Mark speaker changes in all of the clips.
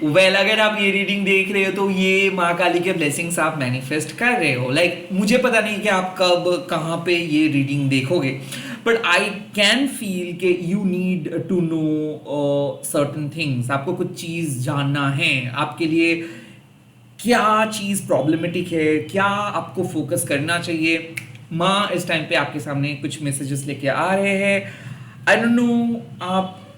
Speaker 1: अगर आप ये रीडिंग देख रहे हो तो ये माँ काली के ब्लेसिंग्स आप मैनिफेस्ट कर रहे हो। मुझे पता नहीं कि आप कब कहाँ पे ये रीडिंग देखोगे, बट आई कैन फील कि you need to know certain things. आपको कुछ चीज़ जानना है, आपके लिए क्या चीज़ प्रॉब्लमेटिक है, क्या आपको फोकस करना चाहिए। माँ इस टाइम पे आपके सामने कुछ मैसेजेस लेके आ रहे हैं। आई डोंट नो आप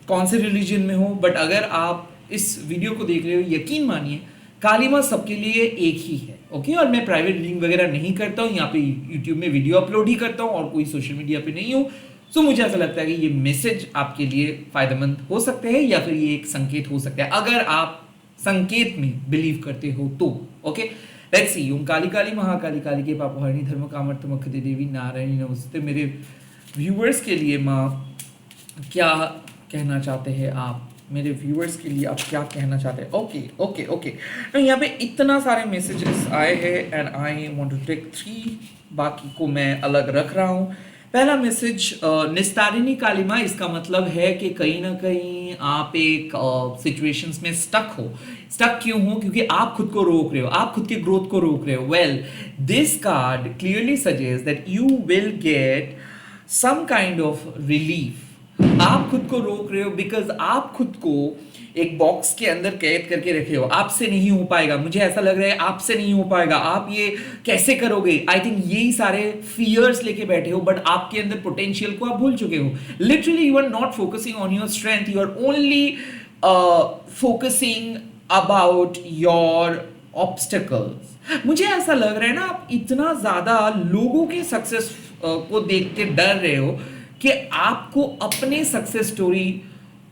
Speaker 1: कौन से रिलीजन में हो, बट अगर आप इस वीडियो को देख रहे हो, यकीन मानिए काली माँ सबके लिए एक ही है। ओके, और मैं प्राइवेट रीडिंग वगैरह नहीं करता हूँ, यहाँ पे यूट्यूब में वीडियो अपलोड ही करता हूँ और कोई सोशल मीडिया पे नहीं हूँ। सो मुझे ऐसा लगता है कि ये मैसेज आपके लिए फायदेमंद हो सकते हैं, या फिर ये एक संकेत हो सकता है अगर आप संकेत में बिलीव करते हो तो। Okay, let's see. Om Kali Kali Mahakali Kali के पापहरणी धर्म कामर्थ मुख्य देवी नारायणी नमस्ते। मेरे व्यूअर्स के लिए माँ क्या कहना चाहते हैं आप, मेरे व्यूअर्स के लिए आप क्या कहना चाहते हैं। ओके ओके ओके, तो यहाँ पे इतना सारे मैसेजेस आए हैं and I want to take 3, बाकी को मैं अलग रख रहा हूँ। पहला मैसेज, निस्तारिणी काली माँ, इसका मतलब है कि कहीं ना कहीं आप एक सिचुएशंस में स्टक हो। स्टक क्यों हो? क्योंकि आप खुद को रोक रहे हो, आप खुद के ग्रोथ को रोक रहे हो। Well, this card clearly suggest that you will get some kind of relief. आप खुद को रोक रहे हो बिकॉज आप खुद को एक बॉक्स के अंदर कैद करके रखे हो। आपसे नहीं हो पाएगा, मुझे ऐसा लग रहा है आपसे नहीं हो पाएगा, आप ये कैसे करोगे। आई थिंक यही सारे फियर्स लेके बैठे हो, बट आपके अंदर पोटेंशियल को आप भूल चुके हो। Literally you are not focusing on your strength, you are only focusing about your obstacles. मुझे ऐसा लग रहा है ना, आप इतना ज्यादा लोगों के सक्सेस को देख के डर रहे हो कि आपको अपने सक्सेस स्टोरी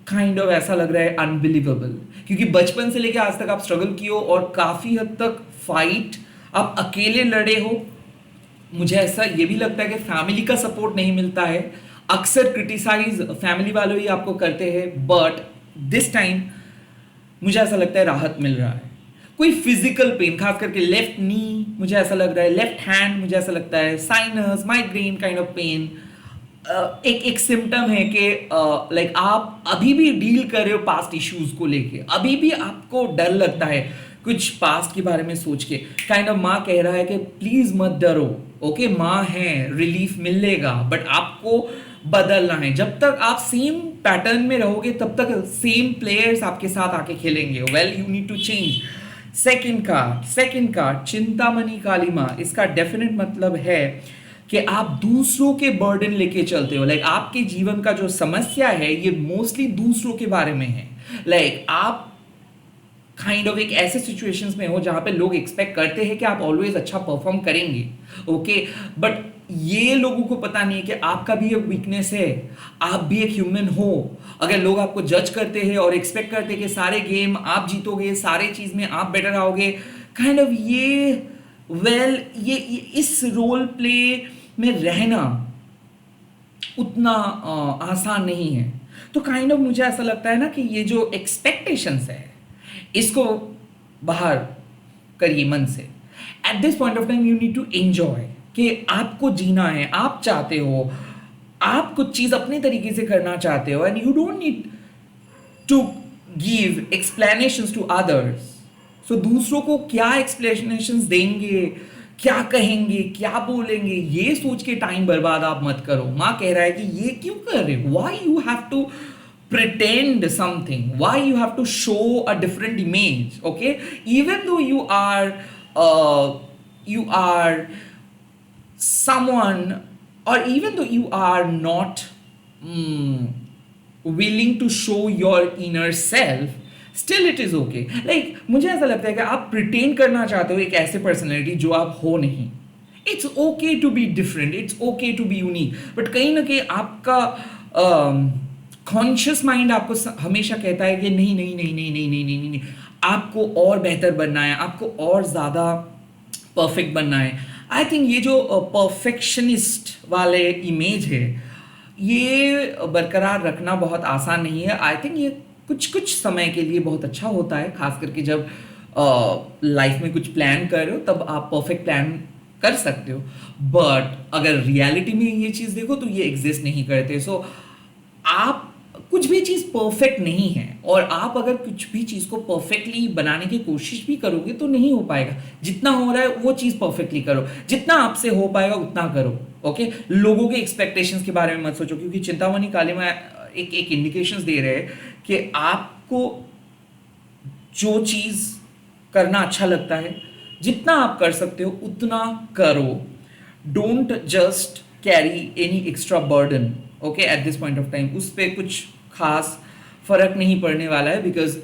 Speaker 1: काइंड ऑफ ऐसा लग रहा है अनबिलीवेबल, क्योंकि बचपन से लेकर आज तक आप स्ट्रगल किए हो और काफी हद तक फाइट आप अकेले लड़े हो। मुझे ऐसा ये भी लगता है कि फैमिली का सपोर्ट नहीं मिलता है। अक्सर क्रिटिसाइज फैमिली वालों ही आपको करते हैं, बट दिस टाइम मुझे ऐसा लगता है राहत मिल रहा है। कोई फिजिकल पेन, खास करके लेफ्ट नी मुझे ऐसा लग रहा है, लेफ्ट हैंड मुझे ऐसा लगता है, sinus, migraine kind of pain एक सिम्टम है कि आप अभी भी डील कर रहे हो पास्ट इश्यूज को लेके, अभी भी आपको डर लगता है कुछ पास्ट के बारे में सोच के। काइंड ऑफ माँ कह रहा है कि प्लीज मत डरो। ओके, माँ है, रिलीफ मिलेगा, बट आपको बदलना है। जब तक आप सेम पैटर्न में रहोगे तब तक सेम प्लेयर्स आपके साथ आके खेलेंगे। Well, you need to change. Second card Chintamani Kali माँ, इसका डेफिनेट मतलब है कि आप दूसरों के बर्डन लेके चलते हो। आपके जीवन का जो समस्या है ये मोस्टली दूसरों के बारे में है। आप काइंड ऑफ एक ऐसे सिचुएशंस में हो जहां पे लोग एक्सपेक्ट करते हैं कि आप ऑलवेज अच्छा परफॉर्म करेंगे। ओके, बट ये लोगों को पता नहीं है कि आपका भी एक वीकनेस है, आप भी एक ह्यूमन हो। अगर लोग आपको जज करते हैं और एक्सपेक्ट करते हैं कि सारे गेम आप जीतोगे, सारे चीज में आप बेटर आओगे, काइंड ऑफ ये इस रोल प्ले में रहना उतना आसान नहीं है। तो काइंड ऑफ मुझे ऐसा लगता है ना कि ये जो एक्सपेक्टेशंस है इसको बाहर करिए मन से। At this point of time you need to enjoy कि आपको जीना है, आप चाहते हो, आप कुछ चीज अपने तरीके से करना चाहते हो, and you don't need to give explanations to others. So दूसरों को क्या एक्सप्लेनेशंस देंगे, क्या कहेंगे, क्या बोलेंगे, ये सोच के टाइम बर्बाद आप मत करो। माँ कह रहा है कि ये क्यों कर रहे हो, why you have to pretend something, why you have to show a different image. Okay, even though you are someone, or even though you are not willing to show your inner self, still it is okay. मुझे ऐसा लगता है कि आप pretend करना चाहते हो एक ऐसे personality जो आप हो नहीं। It's okay to be different, it's okay to be unique, but कहीं ना कहीं आपका कॉन्शियस माइंड आपको हमेशा कहता है कि नहीं नहीं नहीं नहीं नहीं नहीं नहीं नहीं नहीं, आपको और बेहतर बनना है, आपको और ज़्यादा परफेक्ट बनना है। आई थिंक ये जो परफेक्शनिस्ट वाले इमेज है ये बरकरार रखना बहुत आसान नहीं है। आई थिंक ये कुछ कुछ समय के लिए बहुत अच्छा होता है, खास करके जब लाइफ में कुछ प्लान कर रहे हो तब आप परफेक्ट प्लान कर सकते हो, बट अगर रियलिटी में ये चीज़ देखो तो ये एग्जिस्ट नहीं करते। सो आप कुछ भी चीज़ परफेक्ट नहीं है, और आप अगर कुछ भी चीज़ को परफेक्टली बनाने की कोशिश भी करोगे तो नहीं हो पाएगा। जितना हो रहा है वो चीज़ परफेक्टली करो, जितना आपसे हो पाएगा उतना करो। ओके, लोगों के एक्सपेक्टेशंस के बारे में मत सोचो, क्योंकि चिंतामणि कालिमा एक इंडिकेशंस दे रहे हैं कि आपको जो चीज़ करना अच्छा लगता है, जितना आप कर सकते हो उतना करो। Don't just carry any extra burden, okay, eight this point of time. उस पर कुछ खास फर्क नहीं पड़ने वाला है, बिकॉज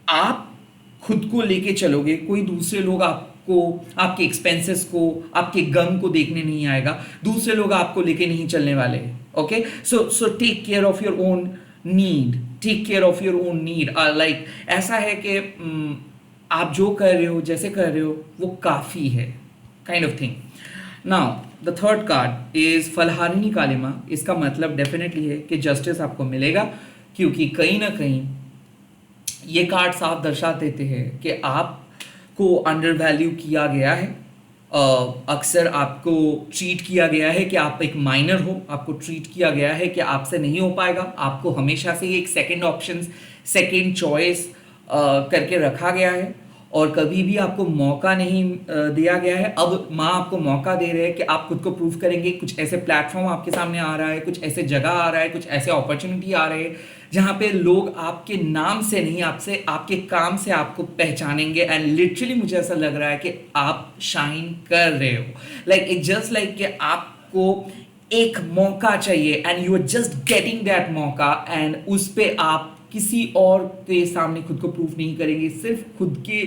Speaker 1: आप खुद को लेके चलोगे, कोई दूसरे लोग आपको, आपके एक्सपेंसेस को, आपके गम को देखने नहीं आएगा। दूसरे लोग आपको लेके नहीं चलने वाले। Okay, so take care of your own need, take care of your own need. Like ऐसा है कि आप जो कर रहे हो, जैसे कर रहे हो, वो काफ़ी है, kind of thing. Now the third card is Phalaharini Kalima. इसका मतलब डेफिनेटली है कि जस्टिस आपको मिलेगा, क्योंकि कहीं ना कहीं ये कार्ड साफ दर्शा देते हैं कि आपको अंडर वैल्यू किया गया है। अक्सर आपको ट्रीट किया गया है कि आप एक माइनर हो, आपको ट्रीट किया गया है कि आपसे नहीं हो पाएगा, आपको हमेशा से एक सेकंड ऑप्शन, सेकंड चॉइस करके रखा गया है, और कभी भी आपको मौका नहीं दिया गया है। अब माँ आपको मौका दे रहे हैं कि आप खुद को प्रूव करेंगे। कुछ ऐसे प्लेटफॉर्म आपके सामने आ रहा है, कुछ ऐसे जगह आ रहा है, कुछ ऐसे अपॉर्चुनिटी आ रहे हैं जहाँ पे लोग आपके नाम से नहीं, आपसे, आपके काम से आपको पहचानेंगे। एंड लिटरली मुझे ऐसा लग रहा है कि आप शाइन कर रहे हो, लाइक इट जस्ट लाइक कि आपको एक मौका चाहिए and you are just getting that मौका, एंड उस पे आप किसी और के सामने खुद को प्रूफ नहीं करेंगे, सिर्फ खुद के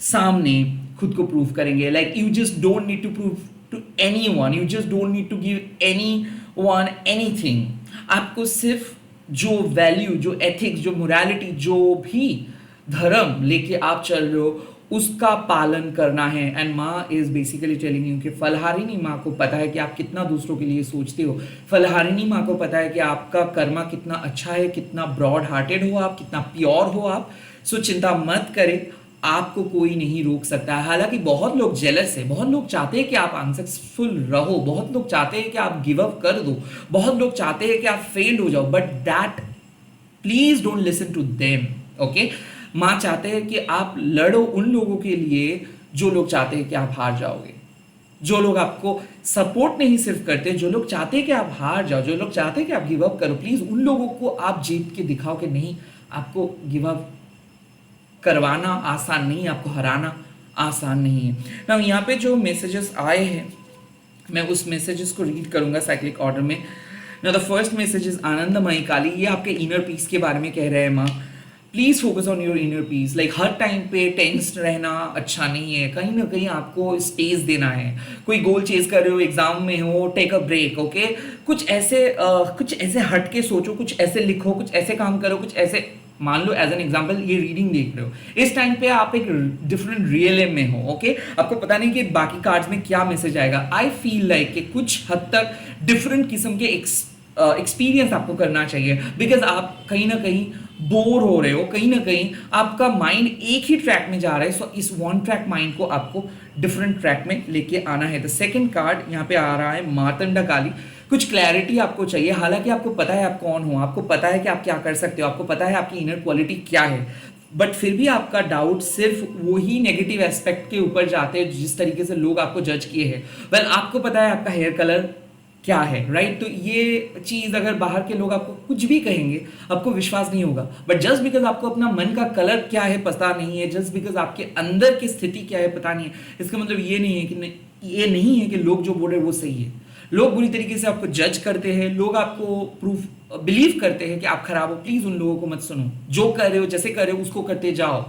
Speaker 1: सामने खुद को प्रूफ करेंगे। Like you just don't need to prove to anyone, you just don't need to give anyone anything. आपको सिर्फ जो वैल्यू, जो एथिक्स, जो मोरालिटी, जो भी धर्म लेके आप चल रहे हो, उसका पालन करना है। एंड माँ इज बेसिकली टेलिंग यू कि फलहारिणी माँ को पता है कि आप कितना दूसरों के लिए सोचते हो। फलहारिणी माँ को पता है कि आपका कर्मा कितना अच्छा है, कितना ब्रॉड हार्टेड हो आप, कितना प्योर हो आप। सो चिंता मत करें, आपको कोई नहीं रोक सकता है। हालांकि बहुत लोग जेलस है, बहुत लोग चाहते हैं कि आप अनसक्सेसफुल रहो, बहुत लोग चाहते हैं कि आप गिव अप कर दो, बहुत लोग चाहते हैं कि आप फेल्ड हो जाओ, but that please don't listen to them. Okay, माँ चाहते हैं कि आप लड़ो उन लोगों के लिए जो लोग चाहते हैं कि आप हार जाओगे, जो लोग आपको सपोर्ट नहीं सिर्फ करते, जो लोग चाहते हैं कि आप हार जाओ, जो लोग चाहते हैं कि आप गिव अप करो, प्लीज उन लोगों को आप जीत के दिखाओ कि नहीं, आपको गिव अप करवाना आसान नहीं, आपको हराना आसान नहीं है। ना यहाँ पे जो मैसेजेस आए हैं, मैं उस मैसेजेस को रीड करूंगा साइक्लिक ऑर्डर में। ना द फर्स्ट मैसेज इज आनंदमयी काली, ये आपके इनर पीस के बारे में कह रहे हैं माँ। Please focus on your inner peace. Like her time पे टेंस रहना अच्छा नहीं है, कहीं ना कहीं आपको स्पेस देना है। कोई गोल चेज कर रहे हो, एग्जाम में हो, टेक अ ब्रेक। ओके, कुछ ऐसे हट के सोचो, कुछ ऐसे लिखो, कुछ ऐसे काम करो, कुछ ऐसे, मान लो एज एन एग्जाम्पल ये रीडिंग देख रहे हो, इस टाइम पे आप एक डिफरेंट रियल में हो। ओके, आपको पता नहीं कि बाकी कार्ड्स में क्या मैसेज आएगा। आई फील लाइक कि कुछ हद तक डिफरेंट किस्म के एक्सपीरियंस आपको करना चाहिए, बिकॉज आप कहीं ना कहीं बोर हो रहे हो, कहीं ना कहीं आपका माइंड एक ही ट्रैक में जा रहा है। सो इस वन ट्रैक माइंड को आपको डिफरेंट ट्रैक में लेके आना है। द सेकंड कार्ड यहाँ पे आ रहा है मार्तंडा काली। कुछ क्लैरिटी आपको चाहिए, हालांकि आपको पता है आप कौन हो, आपको पता है कि आप क्या कर सकते हो, आपको पता है आपकी इनर क्वालिटी क्या है, बट फिर भी आपका डाउट सिर्फ वही नेगेटिव एस्पेक्ट के ऊपर जाते हैं जिस तरीके से लोग आपको जज किए हैं। वेल, आपको पता है आपका हेयर कलर क्या है, राइट? तो ये चीज़ अगर बाहर के लोग आपको कुछ भी कहेंगे, आपको विश्वास नहीं होगा। बट जस्ट बिकॉज आपको अपना मन का कलर क्या है पता नहीं है, जस्ट बिकॉज आपके अंदर की स्थिति क्या है पता नहीं है, इसका मतलब ये नहीं है कि ये नहीं है कि लोग जो बोल रहे हैं वो सही है। लोग बुरी तरीके से आपको जज करते हैं, लोग आपको प्रूफ बिलीव करते हैं कि आप खराब हो। प्लीज उन लोगों को मत सुनो, जो कर रहे हो, जैसे कर रहे हो उसको करते जाओ।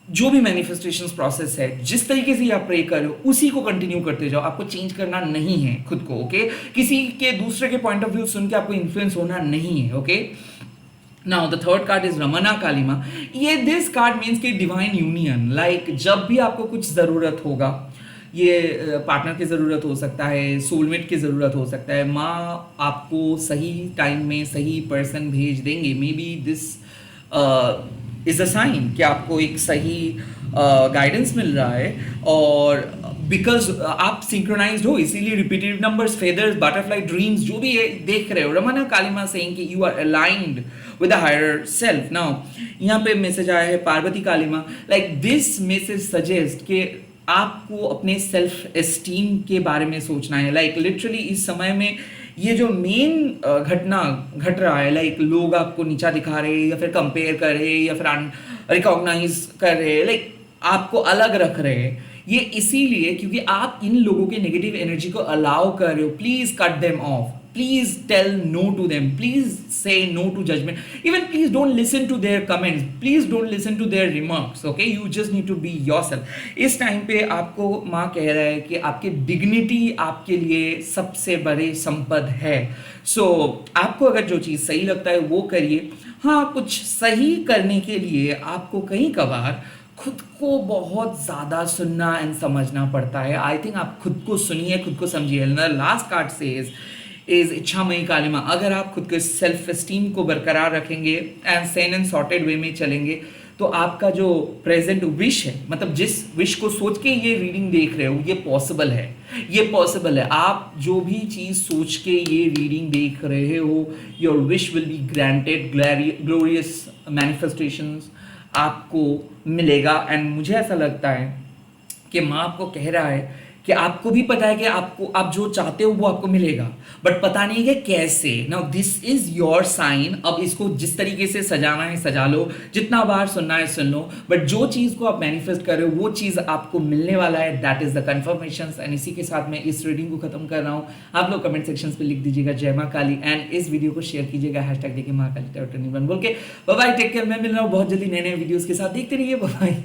Speaker 1: जो भी मैनिफेस्टेशन प्रोसेस है, जिस तरीके से आप प्रे कर रहे हो उसी को कंटिन्यू करते जाओ। आपको चेंज करना नहीं है खुद को। ओके, किसी के दूसरे के पॉइंट ऑफ व्यू सुन के आपको इन्फ्लुएंस होना नहीं है। Okay, now the third card is Ramana Kalima. ये दिस कार्ड मीन्स कि डिवाइन यूनियन। लाइक जब भी आपको कुछ ज़रूरत होगा, ये पार्टनर की ज़रूरत हो सकता है, सोलमेट की ज़रूरत हो सकता है, माँ आपको सही टाइम में सही पर्सन भेज देंगे। Maybe this is a sign कि आपको एक सही गाइडेंस मिल रहा है। और बिकॉज आप सिंक्रोनाइज्ड हो, इसीलिए repetitive numbers, feathers, butterfly, dreams जो भी है देख रहे हो, रमना कालिमा सेइंग कि you are aligned with the higher self. Now यहाँ पे मैसेज आया है Parvati Kalima, like this message suggest कि आपको अपने सेल्फ एस्टीम के बारे में सोचना है। लाइक लिटरली इस समय में ये जो मेन घटना घट रहा है, लाइक लोग आपको नीचा दिखा रहे हैं या फिर कंपेयर कर रहे हैं या फिर रिकॉग्नाइज कर रहे हैं, लाइक आपको अलग रख रहे हैं, ये इसीलिए क्योंकि आप इन लोगों के नेगेटिव एनर्जी को अलाउ कर रहे हो। Please cut them of, please tell no to them, please say no to judgment, even please don't listen to their comments, please don't listen to their remarks, okay, you just need to be yourself। इस time पे आपको माँ कह रहा है कि आपकी dignity आपके लिए सबसे बड़ी संपद है। सो आपको अगर जो चीज़ सही लगता है वो करिए। हाँ, कुछ सही करने के लिए आपको कई कबार खुद को बहुत ज़्यादा सुनना एंड समझना पड़ता है। आई थिंक आप खुद को सुनिए, खुद को समझिए। लास्ट कार्ड सेज इज इच्छामयी कालिमा, अगर आप खुद के सेल्फ एस्टीम को बरकरार रखेंगे एंड सेन एंड सॉर्टेड वे में चलेंगे तो आपका जो प्रेजेंट विश है, मतलब जिस विश को सोच के ये रीडिंग देख रहे हो, ये पॉसिबल है, ये पॉसिबल है। आप जो भी चीज़ सोच के ये रीडिंग देख रहे हो, your wish will be granted, glorious manifestations आपको मिलेगा। एंड मुझे ऐसा लगता है कि माँ आपको कह रहा है कि आपको भी पता है कि आपको आप जो चाहते हो वो आपको मिलेगा, बट पता नहीं है कैसे। Now this is your sign. अब इसको जिस तरीके से सजाना है सजा लो, जितना बार सुनना है सुन लो, बट जो चीज़ को आप मैनिफेस्ट कर रहे हो वो चीज़ आपको मिलने वाला है। That is the confirmation. And इसी के साथ मैं इस रीडिंग को खत्म कर रहा हूँ। आप लोग कमेंट सेक्शन पे लिख दीजिएगा जय माँ काली एंड इस वीडियो को शेयर कीजिएगा हैशटैग देखिए माँ काली बोल के। Bye bye, take care. मैं मिल रहा हूँ बहुत जल्दी नए नए वीडियोज़ के साथ। देखते रहिए, बाय।